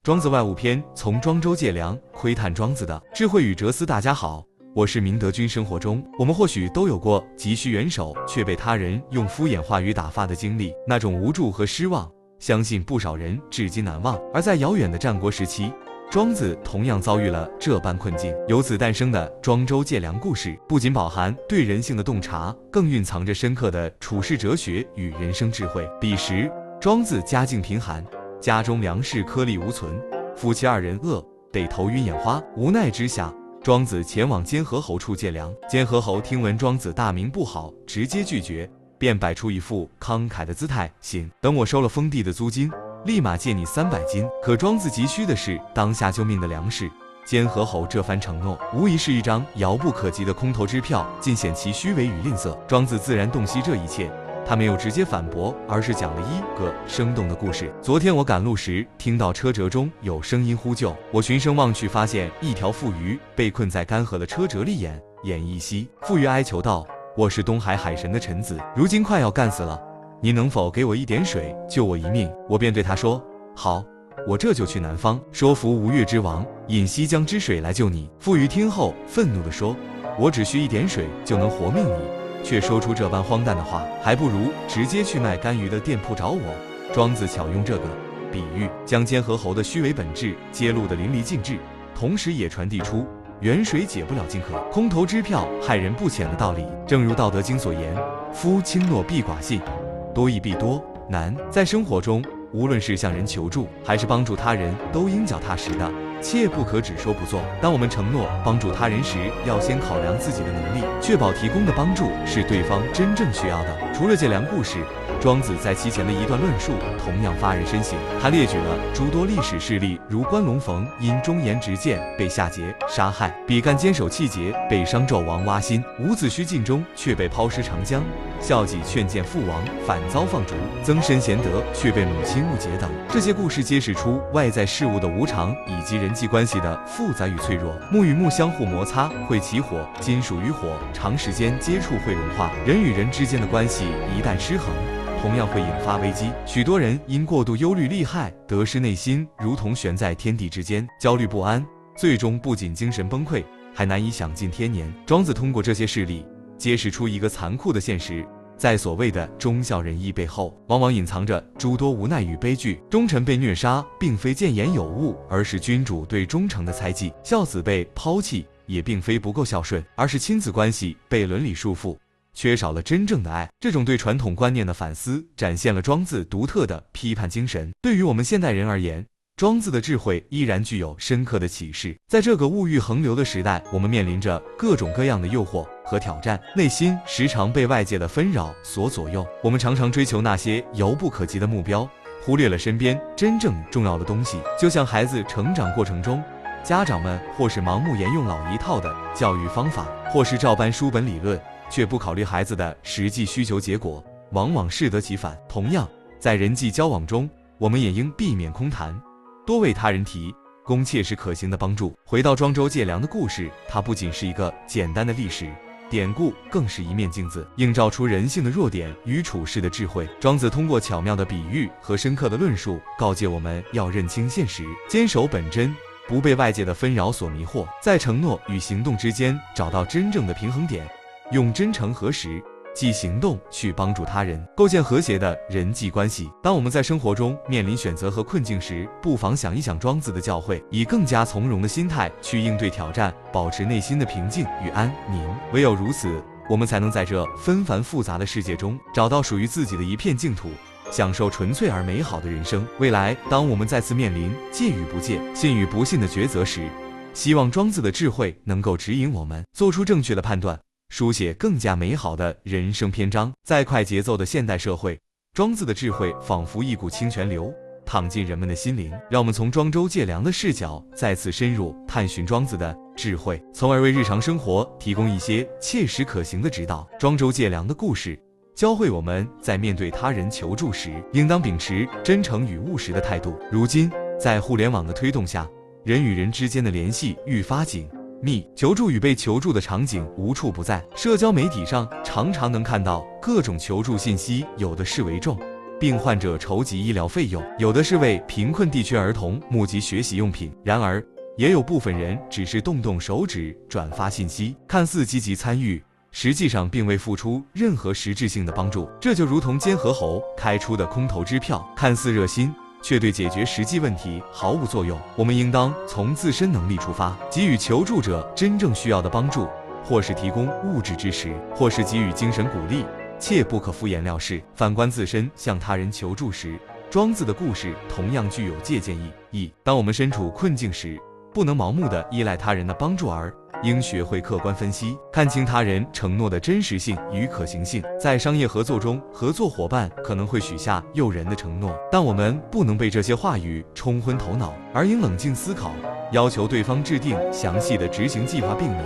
庄子外物篇从庄周借粮窥探庄子的智慧与哲思。大家好，我是明德君。生活中我们或许都有过急需援手却被他人用敷衍话语打发的经历，那种无助和失望，相信不少人至今难忘。而在遥远的战国时期，庄子同样遭遇了这般困境，由此诞生的庄周借粮故事，不仅饱含对人性的洞察，更蕴藏着深刻的处世哲学与人生智慧。彼时庄子家境贫寒，家中粮食颗粒无存，夫妻二人饿得头晕眼花，无奈之下，庄子前往监河侯处借粮。监河侯听闻庄子大名不好，直接拒绝，便摆出一副慷慨的姿态，行，等我收了封地的租金，立马借你300斤。可庄子急需的是当下救命的粮食，监河侯这番承诺无疑是一张遥不可及的空头支票，尽显其虚伪与吝啬。庄子自然洞悉这一切，他没有直接反驳，而是讲了一个生动的故事。昨天我赶路时，听到车辙中有声音呼救，我循声望去，发现一条妇鱼被困在干涸的车辙里，奄奄一息。妇鱼哀求道：“我是东海海神的臣子，如今快要干死了，你能否给我一点水，救我一命？”我便对他说：“好，我这就去南方，说服吴越之王，引西江之水来救你。”妇鱼听后愤怒地说：“我只需一点水就能活命你，却说出这般荒诞的话，还不如直接去卖干鱼的店铺找我。”庄子巧用这个比喻，将监河侯的虚伪本质揭露得淋漓尽致，同时也传递出远水解不了近渴，空头支票害人不浅的道理。正如《道德经》所言：“夫轻诺必寡信，多易必多难。”在生活中，无论是向人求助，还是帮助他人，都应脚踏实的，切不可只说不做。当我们承诺帮助他人时，要先考量自己的能力，确保提供的帮助是对方真正需要的。除了借粮故事，庄子在其前的一段论述同样发人深省，他列举了诸多历史事例，如关龙逢因忠言直谏被夏桀杀害，比干坚守气节被商纣王挖心，伍子胥尽忠却被抛尸长江，孝己劝谏父王反遭放逐，曾参贤德却被母亲误解等。这些故事揭示出外在事物的无常，以及人际关系的复杂与脆弱。木与木相互摩擦会起火，金属与火长时间接触会融化，人与人之间的关系一旦失衡，同样会引发危机。许多人因过度忧虑利害得失，内心如同悬在天地之间，焦虑不安，最终不仅精神崩溃，还难以享尽天年。庄子通过这些事例揭示出一个残酷的现实，在所谓的忠孝仁义背后，往往隐藏着诸多无奈与悲剧。忠臣被虐杀，并非谏言有误，而是君主对忠诚的猜忌；孝子被抛弃，也并非不够孝顺，而是亲子关系被伦理束缚，缺少了真正的爱。这种对传统观念的反思，展现了庄子独特的批判精神。对于我们现代人而言，庄子的智慧依然具有深刻的启示。在这个物欲横流的时代，我们面临着各种各样的诱惑和挑战，内心时常被外界的纷扰所左右。我们常常追求那些遥不可及的目标，忽略了身边真正重要的东西。就像孩子成长过程中，家长们或是盲目沿用老一套的教育方法，或是照搬书本理论，却不考虑孩子的实际需求，结果往往适得其反。同样，在人际交往中，我们也应避免空谈，多为他人提供切实可行的帮助。回到庄周借粮的故事，它不仅是一个简单的历史典故，更是一面镜子，映照出人性的弱点与处世的智慧。庄子通过巧妙的比喻和深刻的论述，告诫我们要认清现实，坚守本真，不被外界的纷扰所迷惑，在承诺与行动之间找到真正的平衡点，用真诚和实即行动去帮助他人，构建和谐的人际关系。当我们在生活中面临选择和困境时，不妨想一想庄子的教诲，以更加从容的心态去应对挑战，保持内心的平静与安宁。唯有如此，我们才能在这纷繁复杂的世界中找到属于自己的一片净土，享受纯粹而美好的人生。未来，当我们再次面临戒与不戒、信与不信的抉择时，希望庄子的智慧能够指引我们做出正确的判断，书写更加美好的人生篇章。在快节奏的现代社会，庄子的智慧仿佛一股清泉流，淌进人们的心灵。让我们从庄周借粮的视角再次深入探寻庄子的智慧，从而为日常生活提供一些切实可行的指导。庄周借粮的故事教会我们在面对他人求助时，应当秉持真诚与务实的态度。如今，在互联网的推动下，人与人之间的联系愈发紧密，求助与被求助的场景无处不在。社交媒体上常常能看到各种求助信息，有的是为重，病患者筹集医疗费用，有的是为贫困地区儿童募集学习用品。然而，也有部分人只是动动手指转发信息，看似积极参与，实际上并未付出任何实质性的帮助。这就如同监合侯开出的空头支票，看似热心，却对解决实际问题毫无作用。我们应当从自身能力出发，给予求助者真正需要的帮助，或是提供物质支持，或是给予精神鼓励，切不可敷衍了事。反观自身向他人求助时，庄子的故事同样具有借鉴意义。当我们身处困境时，不能盲目地依赖他人的帮助，而应学会客观分析，看清他人承诺的真实性与可行性。在商业合作中，合作伙伴可能会许下诱人的承诺，但我们不能被这些话语冲昏头脑，而应冷静思考，要求对方制定详细的执行计划，并明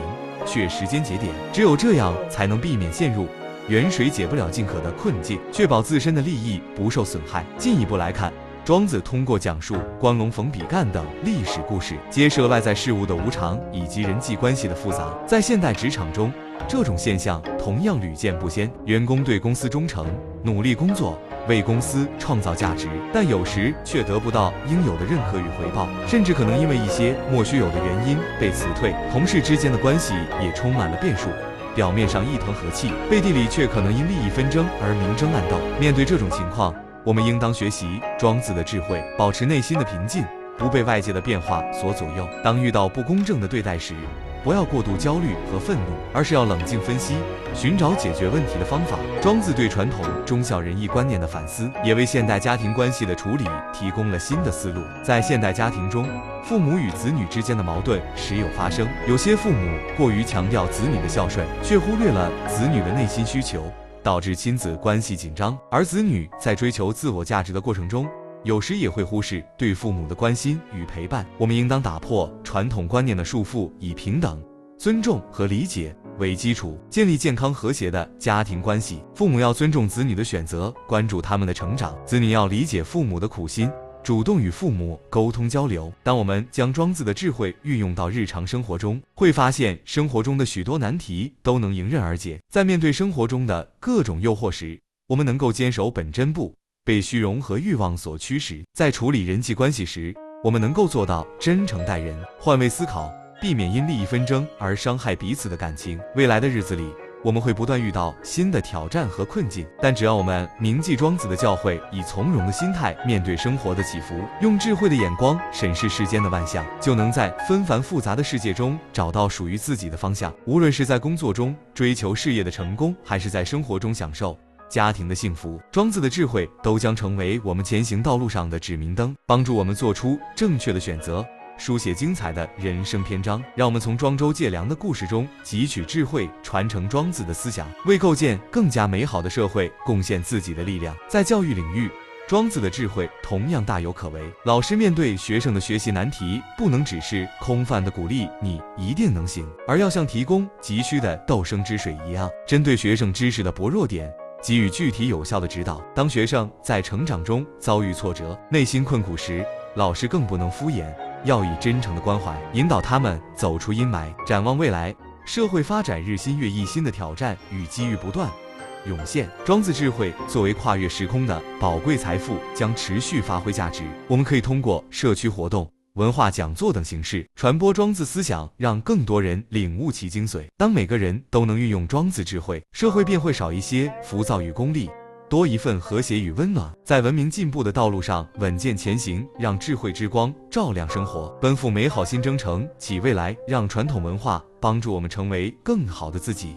确时间节点。只有这样，才能避免陷入远水解不了近渴的困境，确保自身的利益不受损害。进一步来看，庄子通过讲述关龙逢比干等历史故事，揭示了外在事物的无常以及人际关系的复杂。在现代职场中，这种现象同样屡见不鲜。员工对公司忠诚，努力工作，为公司创造价值，但有时却得不到应有的认可与回报，甚至可能因为一些莫须有的原因被辞退。同事之间的关系也充满了变数，表面上一团和气，背地里却可能因利益纷争而明争暗斗。面对这种情况，我们应当学习庄子的智慧，保持内心的平静，不被外界的变化所左右。当遇到不公正的对待时，不要过度焦虑和愤怒，而是要冷静分析，寻找解决问题的方法。庄子对传统忠孝仁义观念的反思，也为现代家庭关系的处理提供了新的思路。在现代家庭中，父母与子女之间的矛盾时有发生，有些父母过于强调子女的孝顺，却忽略了子女的内心需求，导致亲子关系紧张。而子女在追求自我价值的过程中，有时也会忽视对父母的关心与陪伴。我们应当打破传统观念的束缚，以平等、尊重和理解为基础，建立健康和谐的家庭关系。父母要尊重子女的选择，关注他们的成长；子女要理解父母的苦心，主动与父母沟通交流。当我们将庄子的智慧运用到日常生活中，会发现生活中的许多难题都能迎刃而解。在面对生活中的各种诱惑时，我们能够坚守本真，不被虚荣和欲望所驱使；在处理人际关系时，我们能够做到真诚待人，换位思考，避免因利益纷争而伤害彼此的感情。未来的日子里，我们会不断遇到新的挑战和困境，但只要我们铭记庄子的教诲，以从容的心态面对生活的起伏，用智慧的眼光审视世间的万象，就能在纷繁复杂的世界中找到属于自己的方向。无论是在工作中追求事业的成功，还是在生活中享受家庭的幸福，庄子的智慧都将成为我们前行道路上的指明灯，帮助我们做出正确的选择，书写精彩的人生篇章。让我们从庄周借粮的故事中汲取智慧，传承庄子的思想，为构建更加美好的社会贡献自己的力量。在教育领域，庄子的智慧同样大有可为。老师面对学生的学习难题，不能只是空泛的鼓励你一定能行，而要像提供急需的斗生之水一样，针对学生知识的薄弱点给予具体有效的指导。当学生在成长中遭遇挫折，内心困苦时，老师更不能敷衍，要以真诚的关怀引导他们走出阴霾。展望未来，社会发展日新月异，新的挑战与机遇不断涌现。庄子智慧作为跨越时空的宝贵财富，将持续发挥价值。我们可以通过社区活动、文化讲座等形式传播庄子思想，让更多人领悟其精髓。当每个人都能运用庄子智慧，社会便会少一些浮躁与功利，多一份和谐与温暖。在文明进步的道路上稳健前行，让智慧之光照亮生活，奔赴美好新征程，起未来。让传统文化帮助我们成为更好的自己。